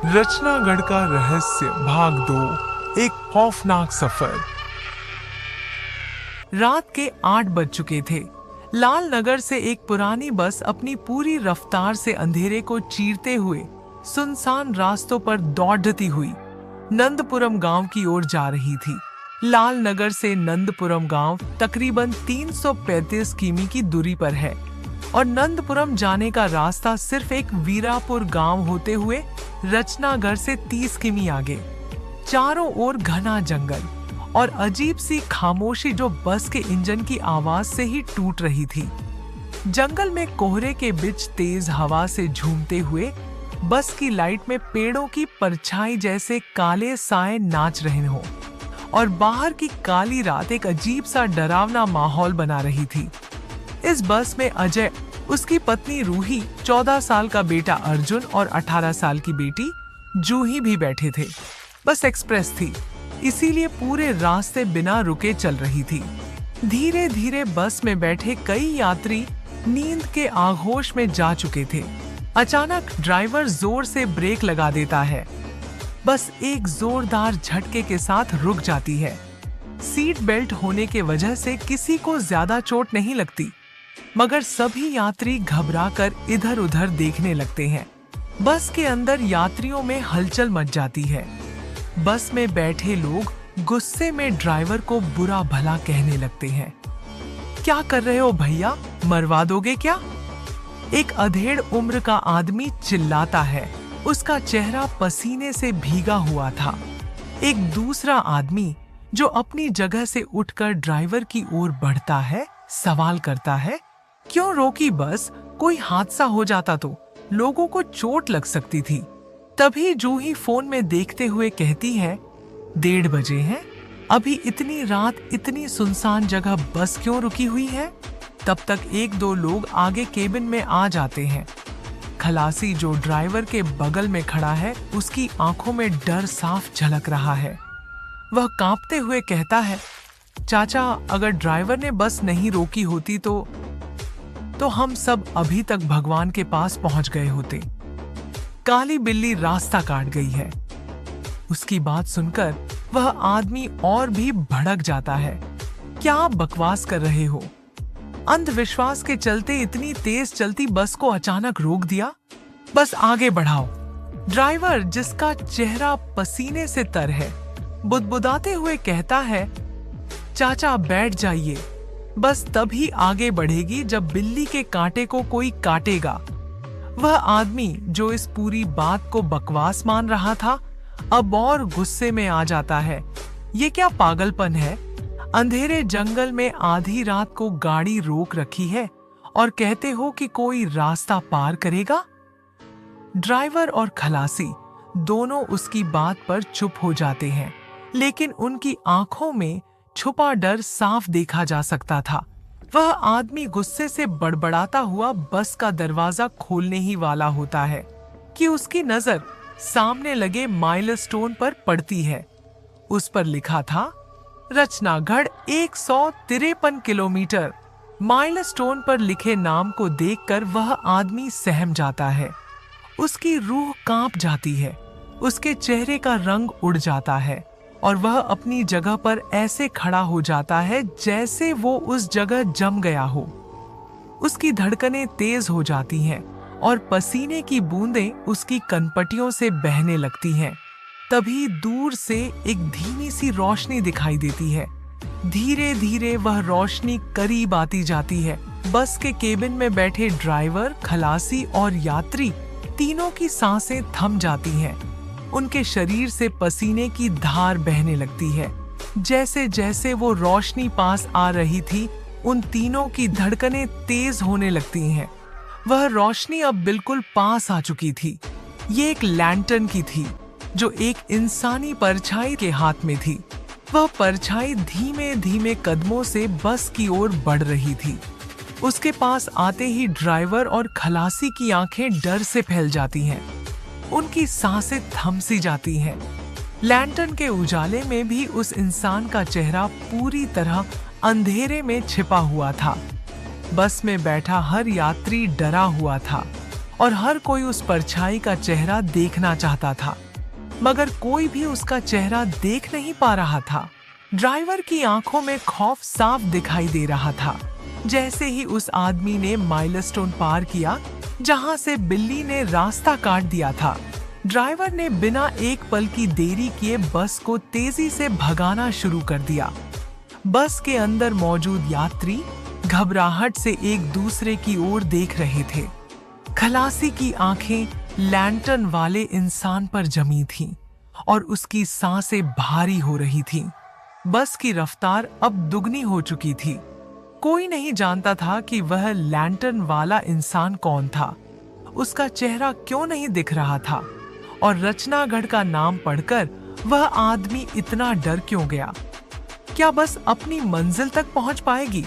रचनागढ़ का रहस्य भाग 2 एक खौफनाक सफर। रात के 8 बज चुके थे। लाल नगर से एक पुरानी बस अपनी पूरी रफ्तार से अंधेरे को चीरते हुए सुनसान रास्तों पर दौड़ती हुई नंदपुरम गांव की ओर जा रही थी। लाल नगर से नंदपुरम गांव तकरीबन 335 किमी की दूरी पर है और नंदपुरम जाने का रास्ता सिर्फ एक वीरापुर गांव होते हुए रचनागढ़ से 30 किमी आगे। चारों ओर घना जंगल और अजीब सी खामोशी जो बस के इंजन की आवाज से ही टूट रही थी। जंगल में कोहरे के बीच तेज हवा से झूमते हुए बस की लाइट में पेड़ों की परछाई जैसे काले साए नाच रहे हों और बाहर की काली रात एक अजीब सा डरावना माहौल बना रही थी। इस बस में अजय, उसकी पत्नी रूही, 14 साल का बेटा अर्जुन और 18 साल की बेटी जूही भी बैठे थे। बस एक्सप्रेस थी, इसीलिए पूरे रास्ते बिना रुके चल रही थी। धीरे धीरे बस में बैठे कई यात्री नींद के आगोश में जा चुके थे। अचानक ड्राइवर जोर से ब्रेक लगा देता है। बस एक जोरदार झटके के साथ रुक जाती है। सीट बेल्ट होने के वजह से किसी को ज्यादा चोट नहीं लगती, मगर सभी यात्री घबराकर इधर-उधर देखने लगते हैं। बस के अंदर यात्रियों में हलचल मच जाती है। बस में बैठे लोग गुस्से में ड्राइवर को बुरा भला कहने लगते हैं। क्या कर रहे हो भैया, मरवा दोगे क्या? एक अधेड़ उम्र का आदमी चिल्लाता है। उसका चेहरा पसीने से भीगा हुआ था। एक दूसरा आदमी जो अपनी जगह से उठकर ड्राइवर की ओर बढ़ता है, सवाल करता है, क्यों रोकी बस? कोई हादसा हो जाता तो लोगों को चोट लग सकती थी। तभी जूही फोन में देखते हुए कहती है, 1:30 बजे हैं, अभी इतनी रात इतनी सुनसान जगह बस क्यों रुकी हुई है? तब तक 1-2 लोग आगे केबिन में आ जाते हैं। खलासी जो ड्राइवर के बगल में खड़ा है, उसकी आंखों में डर साफ झलक रहा है। वह कांपते हुए कहता है, चाचा, अगर ड्राइवर ने बस नहीं रोकी होती तो हम सब अभी तक भगवान के पास पहुंच गए होते। काली बिल्ली रास्ता काट गई है। उसकी बात सुनकर वह आदमी और भी भड़क जाता है। क्या आप बकवास कर रहे हो? अंधविश्वास के चलते इतनी तेज चलती बस को अचानक रोक दिया। बस आगे बढ़ाओ। ड्राइवर, जिसका चेहरा पसीने से तर है, बुदबुदाते हुए कहता है, चाचा बैठ जाइए, बस तभी आगे बढ़ेगी जब बिल्ली के कांटे को कोई काटेगा। वह आदमी जो इस पूरी बात को बकवास मान रहा था, अब और गुस्से में आ जाता है। ये क्या पागलपन है? अंधेरे जंगल में आधी रात को गाड़ी रोक रखी है और कहते हो कि कोई रास्ता पार करेगा? ड्राइवर और खलासी दोनों उसकी बात पर चुप हो जाते हैं, लेकिन उनकी आंखों में छुपा डर साफ देखा जा सकता था। वह आदमी गुस्से से बड़बड़ाता हुआ बस का दरवाजा खोलने ही वाला होता है कि उसकी नजर सामने लगे माइलस्टोन पर पड़ती है। उस पर लिखा था, रचनागढ़ 153 किलोमीटर। माइलस्टोन पर लिखे नाम को देखकर वह आदमी सहम जाता है। उसकी रूह कांप जाती है, उसके चेहरे का रंग उड़ जाता है और वह अपनी जगह पर ऐसे खड़ा हो जाता है जैसे वो उस जगह जम गया हो। उसकी धड़कनें तेज हो जाती हैं और पसीने की बूंदें उसकी कनपटियों से बहने लगती हैं। तभी दूर से एक धीमी सी रोशनी दिखाई देती है। धीरे धीरे वह रोशनी करीब आती जाती है। बस के केबिन में बैठे ड्राइवर, खलासी और यात्री तीनों की सांसें थम जाती हैं। उनके शरीर से पसीने की धार बहने लगती है। जैसे जैसे वो रोशनी पास आ रही थी, उन तीनों की धड़कनें तेज होने लगती हैं। वह रोशनी अब बिल्कुल पास आ चुकी थी। ये एक लैंटर्न की थी जो एक इंसानी परछाई के हाथ में थी। वह परछाई धीमे धीमे कदमों से बस की ओर बढ़ रही थी। उसके पास आते ही ड्राइवर और खलासी की आंखें डर से फैल जाती हैं। उनकी सांसें थम सी जाती हैं। लैंटर्न के उजाले में भी उस इंसान का चेहरा पूरी तरह अंधेरे में छिपा हुआ था। बस में बैठा हर यात्री डरा हुआ था और हर कोई उस परछाई का चेहरा देखना चाहता था, मगर कोई भी उसका चेहरा देख नहीं पा रहा था। ड्राइवर की आंखों में खौफ साफ दिखाई दे रहा था। जैसे ही उस आदमी ने माइलस्टोन पार किया जहां से बिल्ली ने रास्ता काट दिया था, ड्राइवर ने बिना एक पल की देरी किए बस को तेजी से भगाना शुरू कर दिया। बस के अंदर मौजूद यात्री घबराहट से एक दूसरे की ओर देख रहे थे। खलासी की आंखें लैंटर्न वाले इंसान पर जमी थीं और उसकी सांसें भारी हो रही थीं। बस की रफ्तार अब दुगनी हो चुकी थी। कोई नहीं जानता था कि वह लैंटर्न वाला इंसान कौन था, उसका चेहरा क्यों नहीं दिख रहा था और रचनागढ़ का नाम पढ़कर वह आदमी इतना डर क्यों गया। क्या बस अपनी मंजिल तक पहुंच पाएगी?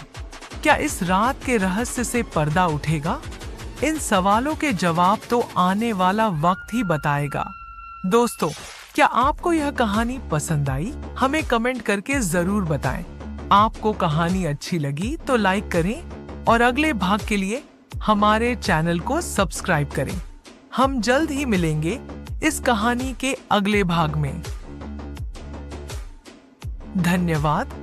क्या इस रात के रहस्य से पर्दा उठेगा? इन सवालों के जवाब तो आने वाला वक्त ही बताएगा। दोस्तों, क्या आपको यह कहानी पसंद आई? हमें कमेंट करके जरूर बताएं। आपको कहानी अच्छी लगी तो लाइक करें और अगले भाग के लिए हमारे चैनल को सब्सक्राइब करें। हम जल्द ही मिलेंगे इस कहानी के अगले भाग में। धन्यवाद।